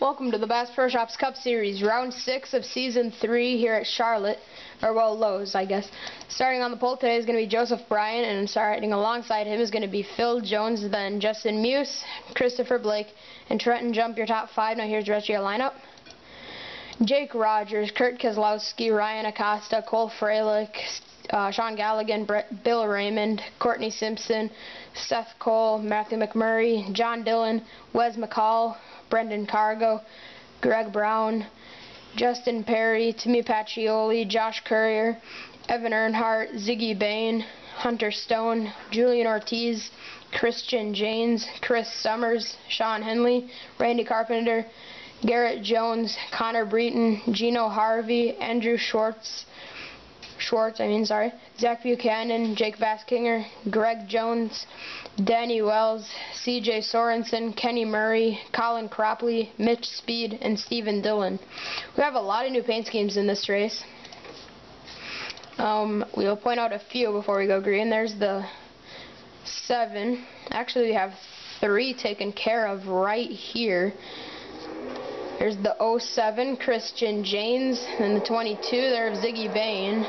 Welcome to the Bass Pro Shops Cup Series, round 6 of season 3 here at Charlotte, or well, Lowe's, I guess. Starting on the pole today is going to be Joseph Bryan, and starting alongside him is going to be Phil Jones, then Justin Muse, Christopher Blake, and Trenton. Jump your top 5. Now here's the rest of your lineup. Jake Rogers, Kurt Keselowski, Ryan Acosta, Cole Freilich, Sean Galligan, Bill Raymond, Courtney Simpson, Seth Cole, Matthew McMurray, John Dillon, Wes McCall, Brendan Cargo, Greg Brown, Justin Perry, Timmy Pacioli, Josh Courier, Evan Earnhardt, Ziggy Bain, Hunter Stone, Julian Ortiz, Christian Janes, Chris Summers, Sean Henley, Randy Carpenter, Garrett Jones, Connor Breton, Gino Harvey, Andrew Schwartz, Zach Buchanan, Jake Vaskinger, Greg Jones, Danny Wells, CJ Sorensen, Kenny Murray, Colin Cropley, Mitch Speed, and Steven Dillon. We have a lot of new paint schemes in this race. We'll point out a few before we go green. There's the 7. Actually, we have 3 taken care of right here. There's the 07, Christian Janes, and the 22 there of Ziggy Bain,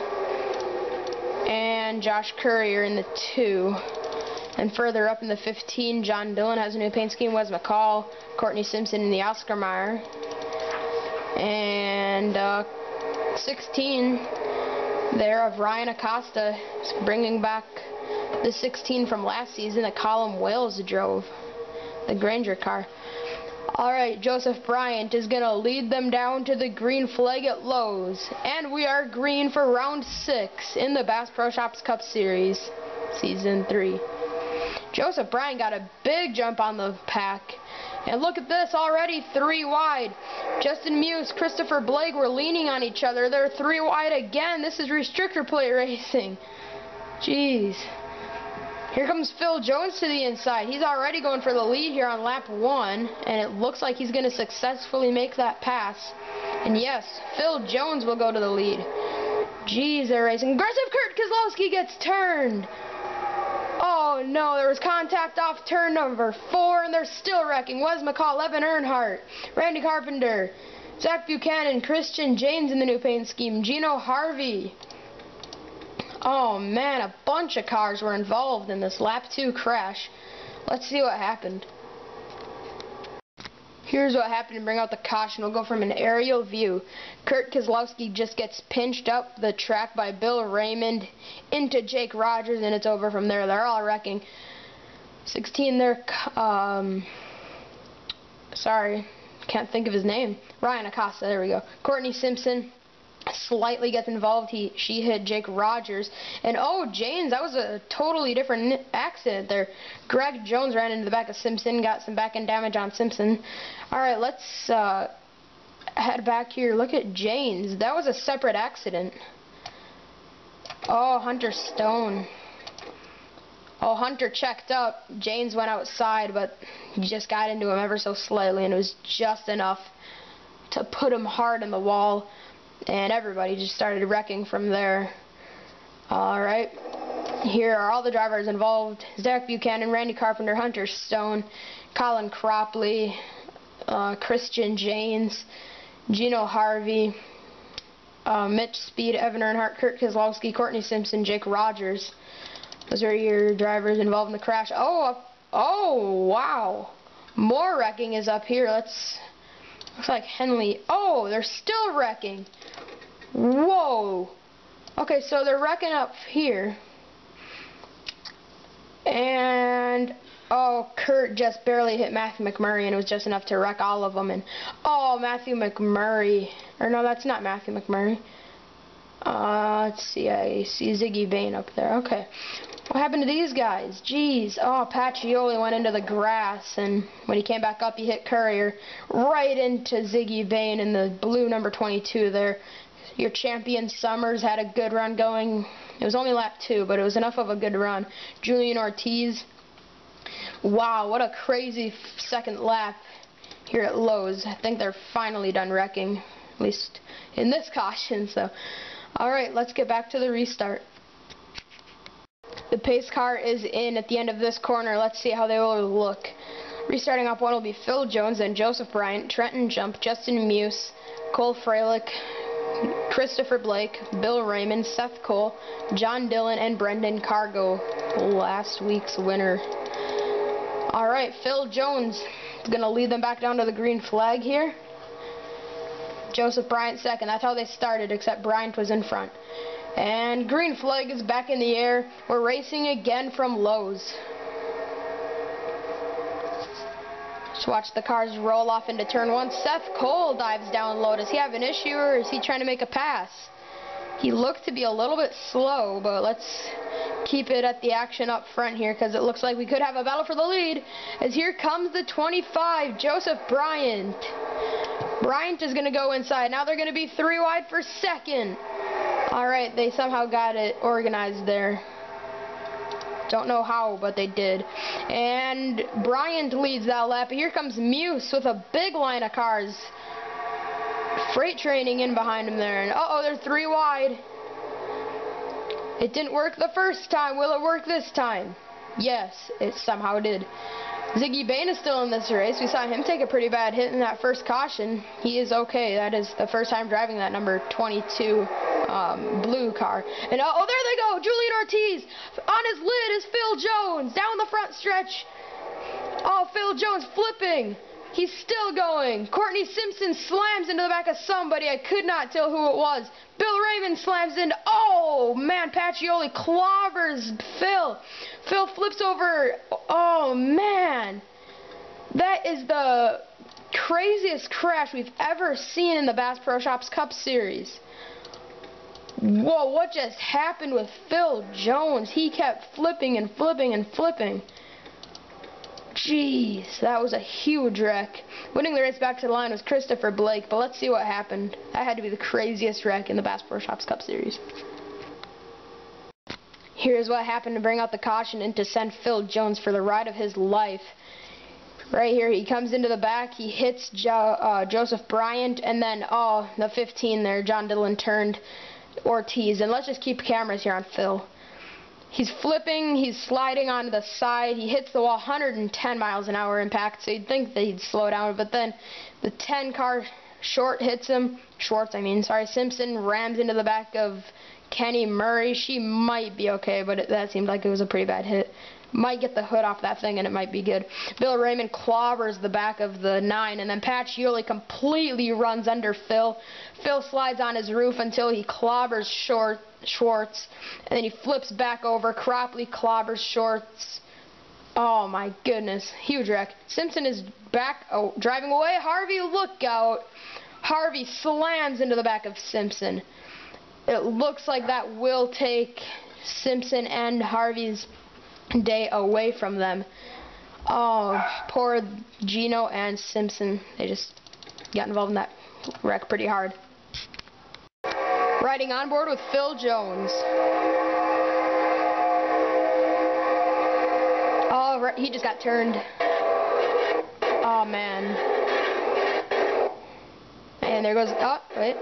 and Josh Courier in the 2. And further up in the 15, John Dillon has a new paint scheme, Wes McCall, Courtney Simpson in the Oscar Mayer, and 16 there of Ryan Acosta, bringing back the 16 from last season that Colin Wales drove, the Granger car. Alright, Joseph Bryant is going to lead them down to the green flag at Lowe's. And we are green for round 6 in the Bass Pro Shops Cup Series, Season 3. Joseph Bryant got a big jump on the pack. And look at this, already 3 wide. Justin Muse, Christopher Blake were leaning on each other. They're 3 wide again. This is restrictor plate racing. Jeez. Here comes Phil Jones to the inside. He's already going for the lead here on lap 1, and it looks like he's going to successfully make that pass. And yes, Phil Jones will go to the lead. Jeez, they're racing. Aggressive Kurt Keselowski gets turned. Oh no, there was contact off turn number 4, and they're still wrecking. Wes McCall, Evan Earnhardt, Randy Carpenter, Zach Buchanan, Christian Janes in the new paint scheme, Gino Harvey. Oh man, a bunch of cars were involved in this lap 2 crash. Let's see what happened. Here's what happened to bring out the caution. We'll go from an aerial view. Kurt Keselowski just gets pinched up the track by Bill Raymond into Jake Rogers, and it's over from there. They're all wrecking. 16 there, sorry, can't think of his name. Ryan Acosta, there we go. Courtney Simpson slightly gets involved. She hit Jake Rogers, and oh, Janes, that was a totally different accident there. Greg Jones ran into the back of Simpson, got some back end damage on Simpson. Alright, let's head back here. Look at Janes. That was a separate accident. Oh, Hunter Stone. Oh, Hunter checked up. Janes went outside, but he just got into him ever so slightly, and it was just enough to put him hard in the wall. And everybody just started wrecking from there. Alright, here are all the drivers involved. Zach Buchanan, Randy Carpenter, Hunter Stone, Colin Cropley, Christian Janes, Gino Harvey, Mitch Speed, Evan Earnhardt, Kurt Keselowski, Courtney Simpson, Jake Rogers. Those are your drivers involved in the crash. Oh, wow. More wrecking is up here. Looks like Henley. Oh, they're still wrecking. Whoa. Okay, so they're wrecking up here. And, oh, Kurt just barely hit Matthew McMurray, and it was just enough to wreck all of them. And, oh, Matthew McMurray. Or, no, that's not Matthew McMurray. Let's see. I see Ziggy Bain up there. Okay. What happened to these guys? Jeez. Oh, Pacioli went into the grass, and when he came back up, he hit Courier right into Ziggy Bain in the blue number 22 there. Your champion Summers had a good run going. It was only lap 2, but it was enough of a good run. Julian Ortiz. Wow, what a crazy second lap here at Lowe's. I think they're finally done wrecking, at least in this caution. So, alright, let's get back to the restart. The pace car is in at the end of this corner. Let's see how they will look. Restarting up one will be Phil Jones, then Joseph Bryant, Trenton Jump, Justin Muse, Cole Freilich, Christopher Blake, Bill Raymond, Seth Cole, John Dillon, and Brendan Cargo, last week's winner. Alright, Phil Jones is going to lead them back down to the green flag here. Joseph Bryant second. That's how they started, except Bryant was in front. And green flag is back in the air. We're racing again from Lowe's. Just watch the cars roll off into turn one. Seth Cole dives down low. Does he have an issue, or is he trying to make a pass? He looked to be a little bit slow, but let's keep it at the action up front here, because it looks like we could have a battle for the lead. As here comes the 25, Joseph Bryant. Bryant is going to go inside. Now they're going to be 3 wide for second. Alright, they somehow got it organized there. Don't know how, but they did. And Bryant leads that lap. Here comes Muse with a big line of cars. Freight training in behind him there. And uh-oh, they're 3 wide. It didn't work the first time. Will it work this time? Yes, it somehow did. Ziggy Bain is still in this race. We saw him take a pretty bad hit in that first caution. He is okay. That is the first time driving that number 22 blue car. And oh, there they go. Julian Ortiz. On his lid is Phil Jones. Down the front stretch. Oh, Phil Jones flipping. He's still going. Courtney Simpson slams into the back of somebody. I could not tell who it was. Bill Raymond slams into... Oh, man, Pacioli clobbers Phil. Phil flips over... Oh, man. That is the craziest crash we've ever seen in the Bass Pro Shops Cup Series. Whoa, what just happened with Phil Jones? He kept flipping and flipping and flipping. Jeez, that was a huge wreck. Winning the race back to the line was Christopher Blake, but let's see what happened. That had to be the craziest wreck in the Bass Pro Shops Cup Series. Here's what happened to bring out the caution and to send Phil Jones for the ride of his life. Right here, he comes into the back, he hits Joseph Bryant, and then, oh, the 15 there, John Dillon turned Ortiz. And let's just keep cameras here on Phil. He's flipping, he's sliding onto the side, he hits the wall, 110 miles an hour impact, so you'd think that he'd slow down, but then the 10 car Schwartz hits him, Simpson rams into the back of Kenny Murray. She might be okay, but that seemed like it was a pretty bad hit. Might get the hood off that thing and it might be good. Bill Raymond clobbers the back of the 9, and then Pacioli completely runs under Phil. Phil slides on his roof until he clobbers Schwartz, and then he flips back over. Cropley clobbers Schwartz. Oh my goodness, huge wreck. Simpson is back, driving away. Harvey, look out. Harvey slams into the back of Simpson. It looks like that will take Simpson and Harvey's day away from them. Oh, poor Gino and Simpson. They just got involved in that wreck pretty hard. Riding on board with Phil Jones. Oh, right, he just got turned. Oh, man. And there goes... Oh, wait.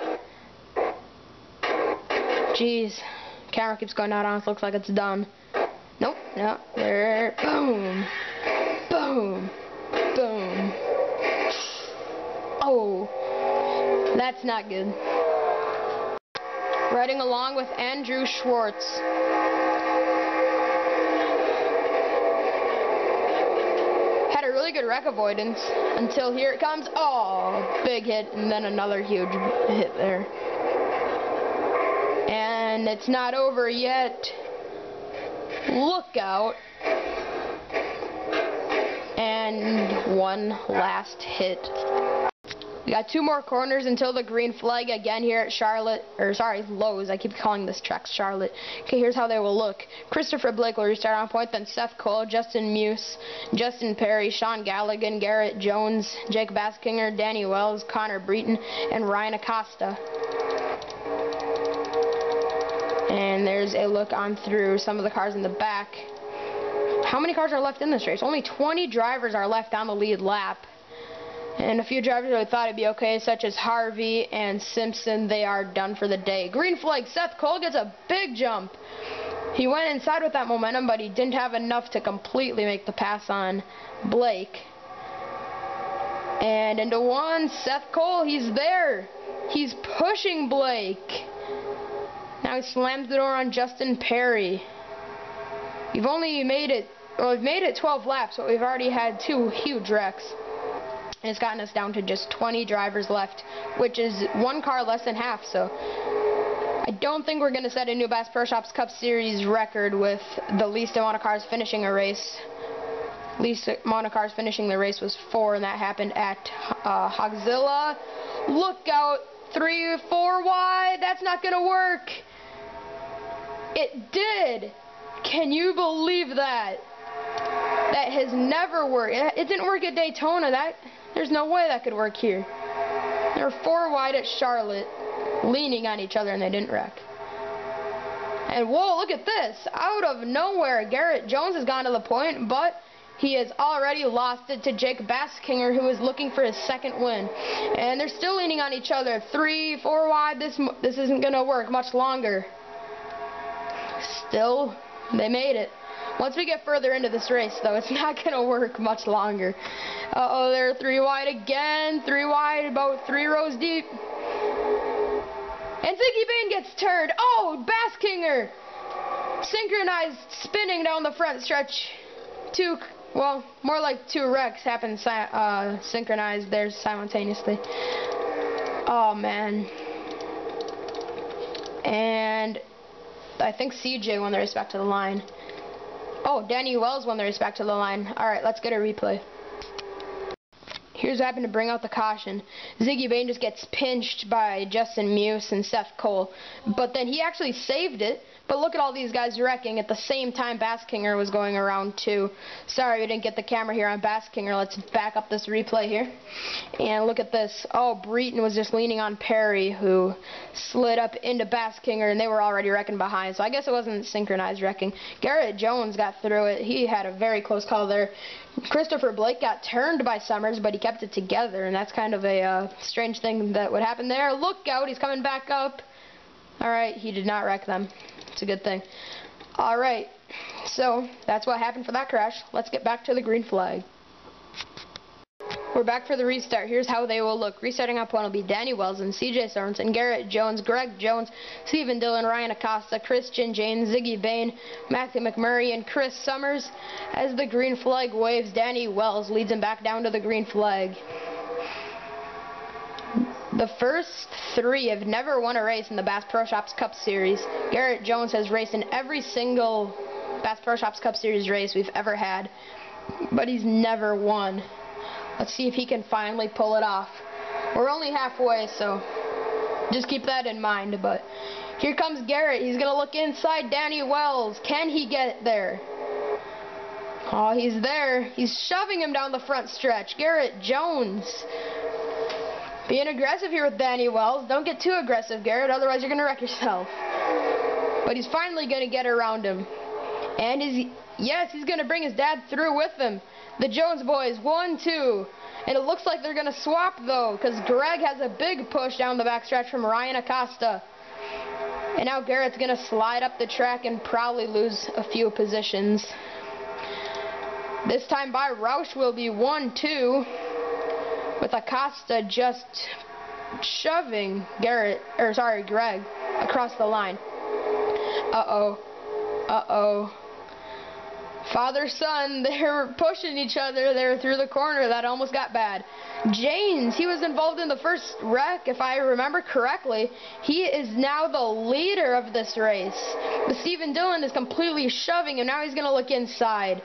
Jeez. Camera keeps going out on us. Looks like it's done. Nope, no, there, boom, boom, boom. Oh, that's not good. Riding along with Andrew Schwartz. Had a really good wreck avoidance until here it comes. Oh, big hit, and then another huge hit there. And it's not over yet. Look out. And one last hit. We got 2 more corners until the green flag again here at Lowe's. I keep calling this track Charlotte. Okay, here's how they will look. Christopher Blake will restart on point, then Seth Cole, Justin Muse, Justin Perry, Sean Galligan, Garrett Jones, Jake Baskinger, Danny Wells, Connor Breton, and Ryan Acosta. And there's a look on through some of the cars in the back. How many cars are left in this race? Only 20 drivers are left on the lead lap. And a few drivers really thought it'd be okay, such as Harvey and Simpson. They are done for the day. Green flag, Seth Cole gets a big jump. He went inside with that momentum, but he didn't have enough to completely make the pass on Blake. And into one, Seth Cole, he's there. He's pushing Blake. Now he slams the door on Justin Perry. We've only made it, well, we've made it 12 laps, but we've already had 2 huge wrecks. And it's gotten us down to just 20 drivers left, which is 1 car less than half, so I don't think we're going to set a new Bass Pro Shops Cup Series record with the least amount of cars finishing a race. Least amount of cars finishing the race was 4, and that happened at Hogzilla. Look out, 3, 4 wide, that's not going to work. It did. Can you believe that? That has never worked. It didn't work at Daytona. There's no way that could work here. They were 4 wide at Charlotte, leaning on each other, and they didn't wreck. And whoa, look at this. Out of nowhere, Garrett Jones has gone to the point, but he has already lost it to Jake Baskinger, who is looking for his 2nd win. And they're still leaning on each other. 3, 4 wide. This isn't going to work much longer. Still, they made it. Once we get further into this race, though, it's not going to work much longer. Uh-oh, they're 3 wide again. 3 wide, about 3 rows deep. And Ziggy Bane gets turned. Oh, Baskinger! Synchronized spinning down the front stretch. 2, well, more like 2 wrecks happened synchronized there simultaneously. Oh, man. And I think CJ won the race back to the line. Oh, Danny Wells won the race back to the line. Alright, let's get a replay. Here's what happened to bring out the caution. Ziggy Bane just gets pinched by Justin Muse and Seth Cole. But then he actually saved it. But look at all these guys wrecking at the same time Baskinger was going around too. Sorry we didn't get the camera here on Baskinger. Let's back up this replay here. And look at this. Oh, Breton was just leaning on Perry, who slid up into Baskinger, and they were already wrecking behind. So I guess it wasn't synchronized wrecking. Garrett Jones got through it. He had a very close call there. Christopher Blake got turned by Summers, but he kept it together, and that's kind of a strange thing that would happen there. Look out, he's coming back up. Alright, he did not wreck them. It's a good thing. Alright, so that's what happened for that crash. Let's get back to the green flag. We're back for the restart. Here's how they will look. Restarting up one will be Danny Wells and CJ Sorensen, Garrett Jones, Greg Jones, Stephen Dillon, Ryan Acosta, Christian James, Ziggy Bane, Matthew McMurray, and Chris Summers. As the green flag waves, Danny Wells leads him back down to the green flag. The first 3 have never won a race in the Bass Pro Shops Cup Series. Garrett Jones has raced in every single Bass Pro Shops Cup Series race we've ever had, but he's never won. Let's see if he can finally pull it off. We're only halfway, so just keep that in mind. But here comes Garrett. He's going to look inside Danny Wells. Can he get there? Oh, he's there. He's shoving him down the front stretch. Garrett Jones being aggressive here with Danny Wells. Don't get too aggressive, Garrett, otherwise you're going to wreck yourself. But he's finally going to get around him. And yes, he's going to bring his dad through with him. The Jones boys, 1, 2. And it looks like they're going to swap, though, because Greg has a big push down the backstretch from Ryan Acosta. And now Garrett's going to slide up the track and probably lose a few positions. This time by Roush will be 1, 2. With Acosta just shoving Greg across the line. Uh-oh. Uh-oh. Father-son, they were pushing each other there through the corner. That almost got bad. James, he was involved in the first wreck, if I remember correctly. He is now the leader of this race. But Stephen Dillon is completely shoving him. Now he's going to look inside.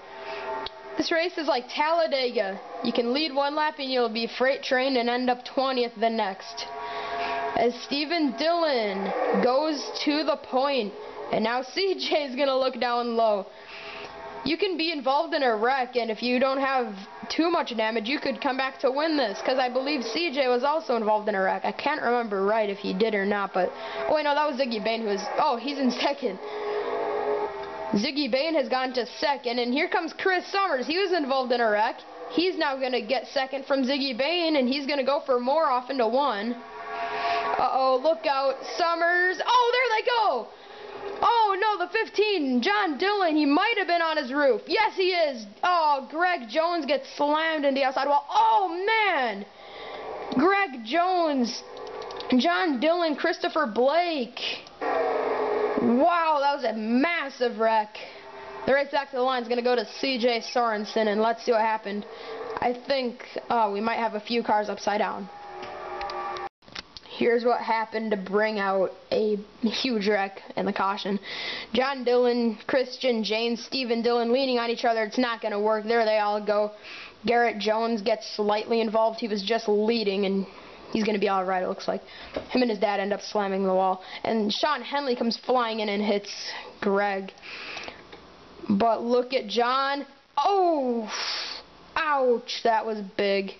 This race is like Talladega. You can lead 1 lap and you'll be freight trained and end up 20th the next. As Stephen Dillon goes to the point, and now CJ is going to look down low. You can be involved in a wreck, and if you don't have too much damage, you could come back to win this, because I believe CJ was also involved in a wreck. I can't remember right if he did or not, but oh wait, no, that was Ziggy Bane who was, oh, he's in second. Ziggy Bane has gone to second, and here comes Chris Summers. He was involved in a wreck. He's now going to get second from Ziggy Bane, and he's going to go for more off into 1. Uh-oh, look out, Summers. Oh, there they go. Oh no, the 15, John Dillon, he might have been on his roof. Yes, he is. Oh, Greg Jones gets slammed in the outside wall. Oh man, Greg Jones, John Dillon, Christopher Blake. Wow, that was a massive wreck. The race back to the line is going to go to CJ Sorensen, and let's see what happened. I think we might have a few cars upside down. Here's what happened to bring out a huge wreck in the caution. John Dillon, Christian James, Steven Dillon leaning on each other. It's not going to work. There they all go. Garrett Jones gets slightly involved. He was just leading, and he's going to be all right, it looks like. Him and his dad end up slamming the wall. And Sean Henley comes flying in and hits Greg. But look at John. Oh, ouch, that was big.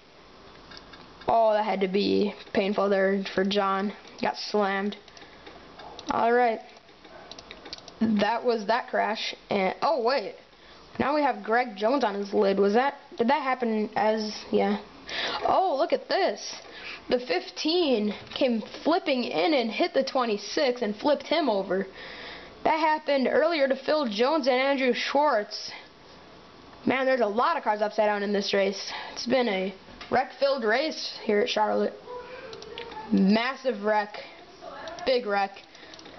Oh, that had to be painful there for John. Got slammed. All right. That was that crash. And oh, wait. Now we have Greg Jones on his lid. Did that happen yeah. Oh, look at this. The 15 came flipping in and hit the 26 and flipped him over. That happened earlier to Phil Jones and Andrew Schwartz. Man, there's a lot of cars upside down in this race. It's been a wreck-filled race here at Charlotte. Massive wreck. Big wreck.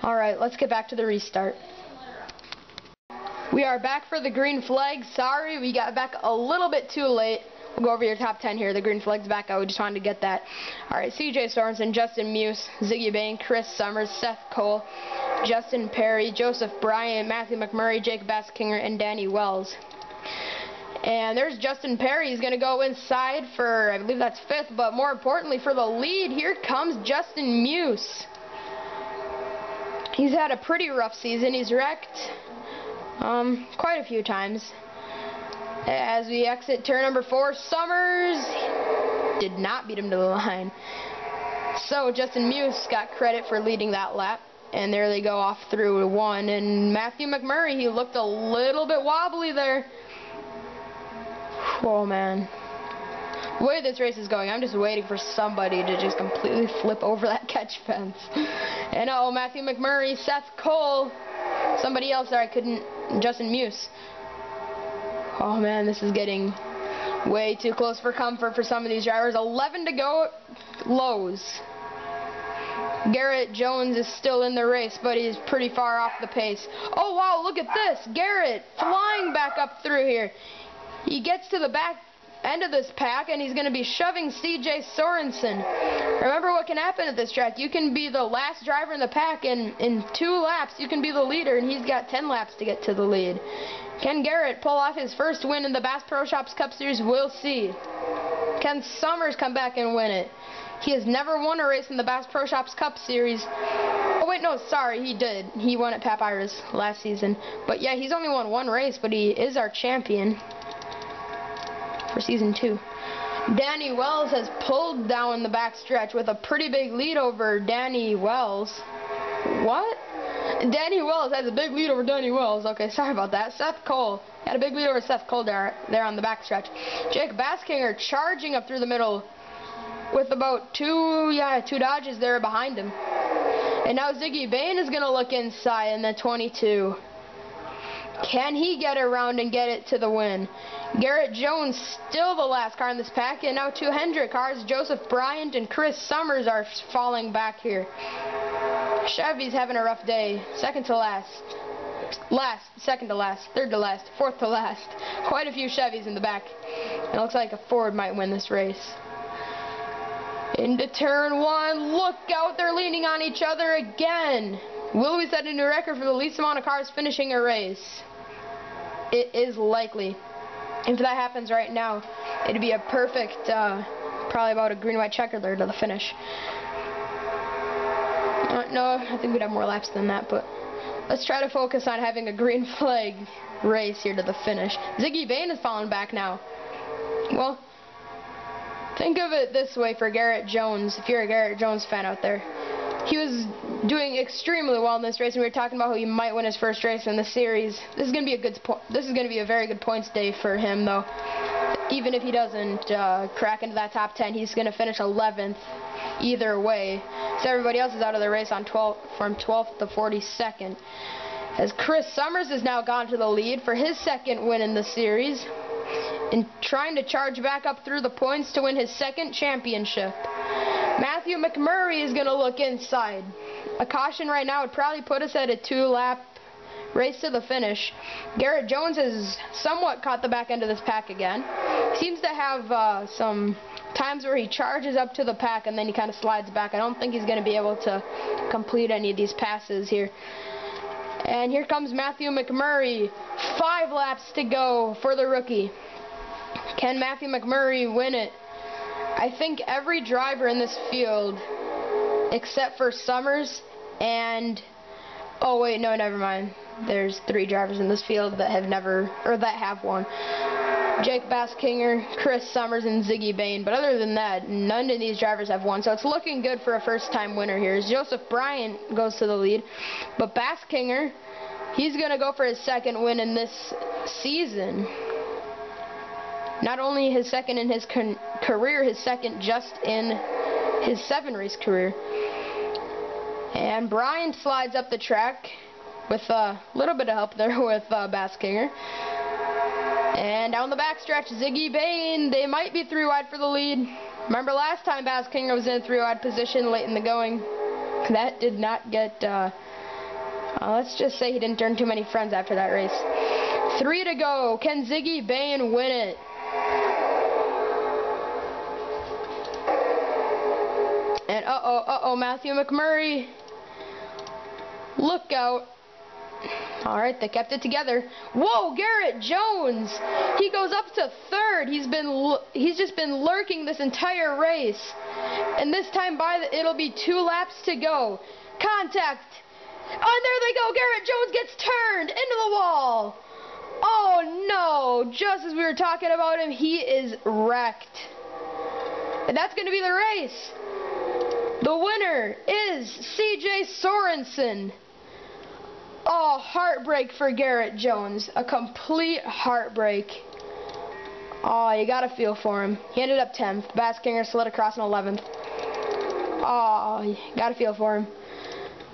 Alright, let's get back to the restart. We are back for the green flag. Sorry, we got back a little bit too late. We'll go over your top 10 here. The green flag's back out. We just wanted to get that. Alright, CJ Sorensen, Justin Muse, Ziggy Bain, Chris Summers, Seth Cole, Justin Perry, Joseph Bryant, Matthew McMurray, Jake Baskinger, and Danny Wells. And there's Justin Perry. He's going to go inside for, I believe that's 5th, but more importantly for the lead, here comes Justin Muse. He's had a pretty rough season. He's wrecked quite a few times. As we exit turn number 4, Summers did not beat him to the line. So Justin Muse got credit for leading that lap. And there they go off through 1. And Matthew McMurray, he looked a little bit wobbly there. Oh man. The way this race is going, I'm just waiting for somebody to just completely flip over that catch fence. And oh, Matthew McMurray, Seth Cole, somebody else there, I couldn't, Justin Muse. Oh man, this is getting way too close for comfort for some of these drivers. 11 to go, Lowe's. Garrett Jones is still in the race, but he's pretty far off the pace. Oh wow, look at this. Garrett flying back up through here. He gets to the back end of this pack, and he's going to be shoving CJ Sorensen. Remember what can happen at this track. You can be the last driver in the pack, and in 2 laps, you can be the leader, and he's got 10 laps to get to the lead. Can Garrett pull off his first win in the Bass Pro Shops Cup Series? We'll see. Can Summers come back and win it? He has never won a race in the Bass Pro Shops Cup Series. Oh, wait, no, sorry, he did. He won at Pap Iris last season. But, yeah, he's only won 1 race, but he is our champion for Season 2. Danny Wells has pulled down the backstretch with a pretty big lead over Danny Wells. What? Danny Wells has a big lead over Danny Wells. Okay, sorry about that. Seth Cole had a big lead over Seth Cole there on the backstretch. Jake Baskinger charging up through the middle with about 2 dodges there behind him. And now Ziggy Bain is going to look inside in the 22. Can he get around and get it to the win? Garrett Jones still the last car in this pack, and now 2 Hendrick cars. Joseph Bryant and Chris Summers are falling back here. Chevy's having a rough day. Second to last, second to last, third to last, fourth to last. Quite a few Chevys in the back. It looks like a Ford might win this race. Into turn 1. Look out, they're leaning on each other again. Will we set a new record for the least amount of cars finishing a race? It is likely. If that happens right now, it'd be a perfect, probably about a green-white checker there to the finish. No, I think we'd have more laps than that, but let's try to focus on having a green flag race here to the finish. Ziggy Bain is falling back now. Well, think of it this way for Garrett Jones, if you're a Garrett Jones fan out there. He was doing extremely well in this race, and we were talking about how he might win his first race in the series. This is going to be a very good points day for him, though. Even if he doesn't crack into that top 10, he's going to finish 11th. either way. So everybody else is out of the race on from 12th to 42nd. As Chris Summers has now gone to the lead for his second win in the series, and trying to charge back up through the points to win his second championship. Matthew McMurray is going to look inside. A caution right now would probably put us at a 2-lap race to the finish. Garrett Jones has somewhat caught the back end of this pack again. Seems to have some times where he charges up to the pack and then he kind of slides back. I don't think he's going to be able to complete any of these passes here. And here comes Matthew McMurray. 5 laps to go for the rookie. Can Matthew McMurray win it? I think every driver in this field, except for Summers and, oh wait, no, never mind. There's 3 drivers in this field that have won. Jake Baskinger, Chris Summers, and Ziggy Bain. But other than that, none of these drivers have won. So it's looking good for a first-time winner here. As Joseph Bryant goes to the lead. But Baskinger, he's going to go for his second win in this season. Not only his second in his career, his second just in his 7-race career. And Bryant slides up the track with a little bit of help there with Baskinger. And down the backstretch, Ziggy Bain, they might be 3 wide for the lead. Remember last time Baskinger was in a 3 wide position late in the going. That did not get, let's just say he didn't turn too many friends after that race. 3 to go. Can Ziggy Bain win it? And Matthew McMurray. Look out. Alright, they kept it together. Whoa, Garrett Jones! He goes up to 3rd. He's just been lurking this entire race. And this time it'll be 2 laps to go. Contact. Oh, there they go. Garrett Jones gets turned into the wall. Oh no, just as we were talking about him, he is wrecked. And that's going to be the race. The winner is CJ Sorensen. Oh, heartbreak for Garrett Jones. A complete heartbreak. Oh, you gotta feel for him. He ended up 10th. Baskinger slid across in 11th. Oh, you gotta feel for him.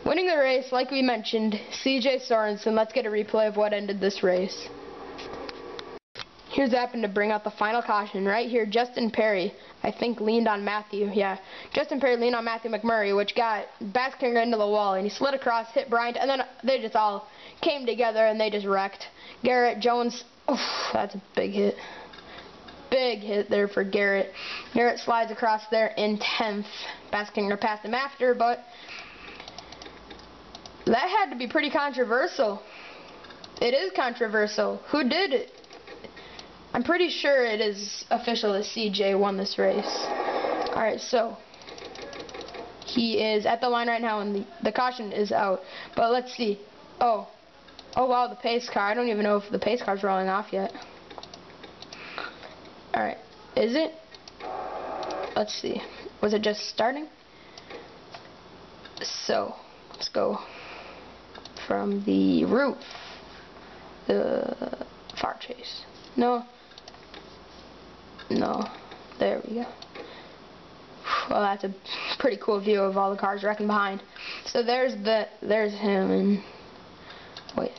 Winning the race, like we mentioned, CJ Sorensen. Let's get a replay of what ended this race. Here's what happened to bring out the final caution. Right here, Justin Perry, I think, leaned on Matthew. Yeah, Justin Perry leaned on Matthew McMurray, which got Baskinger into the wall, and he slid across, hit Bryant, and then they just all came together, and they just wrecked. Garrett Jones, oof, that's a big hit. Big hit there for Garrett. Garrett slides across there in 10th. Baskinger passed him after, but that had to be pretty controversial. It is controversial. Who did it? I'm pretty sure it is official that CJ won this race. Alright, so he is at the line right now, and the caution is out. But let's see. Oh wow, the pace car. I don't even know if the pace car's rolling off yet. Alright, is it? Let's see. Was it just starting? So, let's go from the roof. The far chase. No, there we go. Well, that's a pretty cool view of all the cars wrecking behind. So there's him, and wait,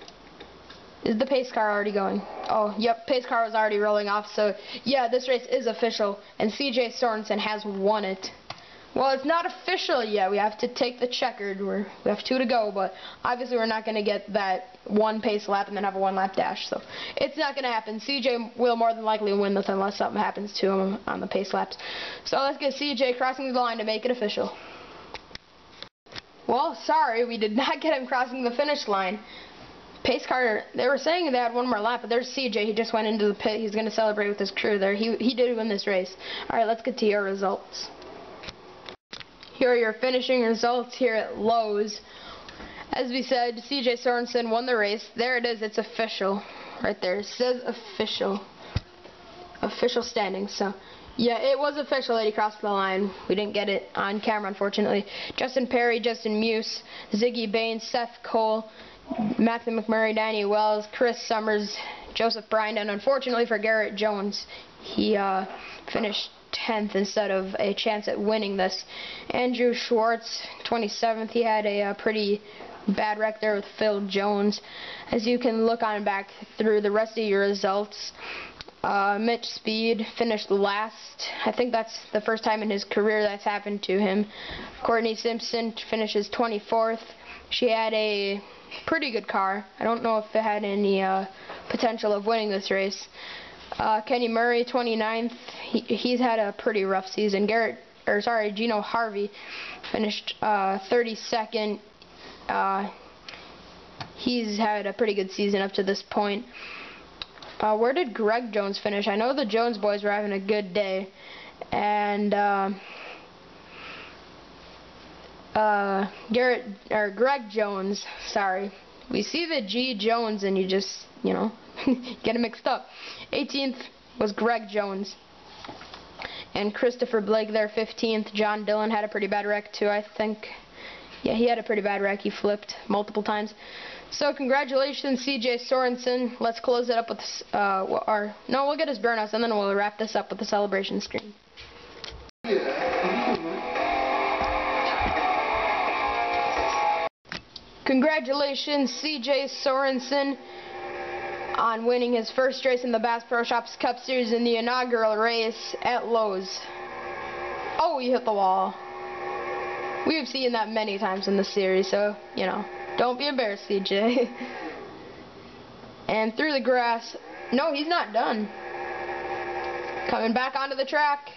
is the pace car already going? Oh, yep, pace car was already rolling off. So yeah, this race is official, and CJ Sorensen has won it. Well, it's not official yet. We have to take the checkered. We have 2 to go, but obviously we're not going to get that 1 pace lap and then have a 1-lap dash. So it's not going to happen. CJ will more than likely win this unless something happens to him on the pace laps. So let's get CJ crossing the line to make it official. Well, sorry, we did not get him crossing the finish line. Pace car, they were saying they had 1 more lap, but there's CJ. He just went into the pit. He's going to celebrate with his crew there. He did win this race. All right, let's get to your results. Here are your finishing results here at Lowe's. As we said, CJ Sorensen won the race. There it is. It's official. Right there. It says official. Official standings. So, yeah, it was official that he crossed the line. We didn't get it on camera, unfortunately. Justin Perry, Justin Muse, Ziggy Bain, Seth Cole, Matthew McMurray, Danny Wells, Chris Summers, Joseph Bryant, and unfortunately for Garrett Jones, he finished 10th instead of a chance at winning this. Andrew Schwartz, 27th. He had a pretty bad wreck there with Phil Jones. As you can look on back through the rest of your results, Mitch Speed finished last. I think that's the first time in his career that's happened to him. Courtney Simpson finishes 24th. She had a pretty good car. I don't know if it had any potential of winning this race. Kenny Murray, 29th. He's had a pretty rough season. Gino Harvey finished 32nd. He's had a pretty good season up to this point. Where did Greg Jones finish? I know the Jones boys were having a good day, and Greg Jones, sorry. We see the G Jones and you just, get it mixed up. 18th was Greg Jones. And Christopher Blake there, 15th. John Dillon had a pretty bad wreck too, I think. Yeah, he had a pretty bad wreck. He flipped multiple times. So congratulations, CJ Sorensen. Let's close it up with this, we'll get his burnouts and then we'll wrap this up with the celebration screen. Congratulations, CJ Sorensen, on winning his first race in the Bass Pro Shops Cup Series in the inaugural race at Lowe's. Oh, he hit the wall. We've seen that many times in the series, so, don't be embarrassed, CJ. And through the grass. No, he's not done. Coming back onto the track.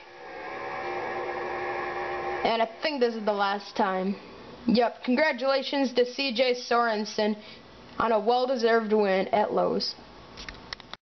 And I think this is the last time. Yep, congratulations to CJ Sorensen on a well-deserved win at Lowe's.